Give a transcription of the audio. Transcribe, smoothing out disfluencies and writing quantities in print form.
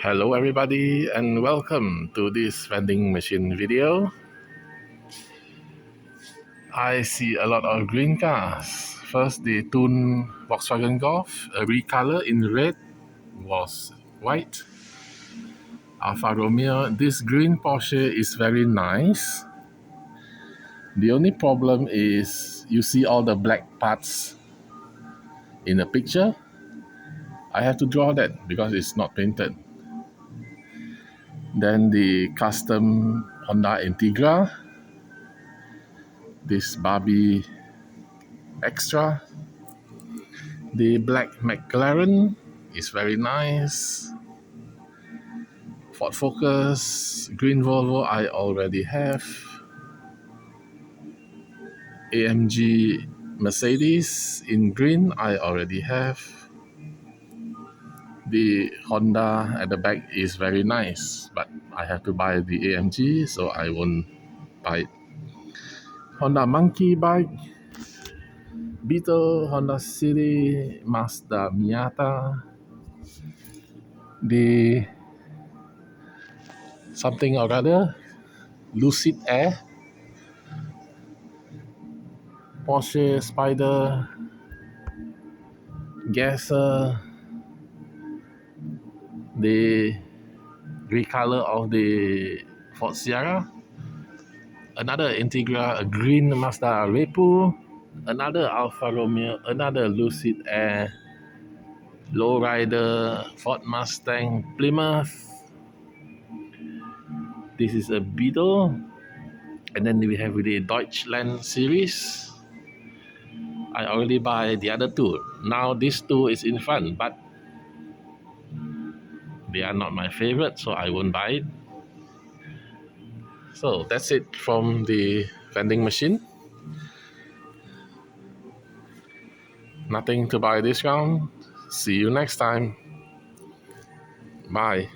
Hello everybody and welcome to this vending machine video. I see a lot of green cars. First the Tune Volkswagen Golf, a recolor in red was white. Alfa Romeo, this green Porsche is very nice. The only problem is you see all the black parts in the picture. I have to draw that because it's not painted. Then the custom Honda Integra, this Barbie Extra. The black McLaren is very nice. Ford Focus, green Volvo I already have. AMG Mercedes in green I already have. The Honda at the back is very nice, but I have to buy the AMG, so I won't buy it. Honda Monkey Bike, Beetle, Honda City, Mazda Miata, the something or other, Lucid Air, Porsche Spider, Gasser, the recolor of the Ford Sierra, another Integra, a green Mazda Repu, another Alfa Romeo, another Lucid Air, Lowrider, Ford Mustang, Plymouth. This is a Beetle, and then we have the Deutschland series. I already buy the other two. Now this two is in front, but they are not my favorite, so I won't buy it. So that's it from the vending machine. Nothing to buy this round. See you next time. Bye.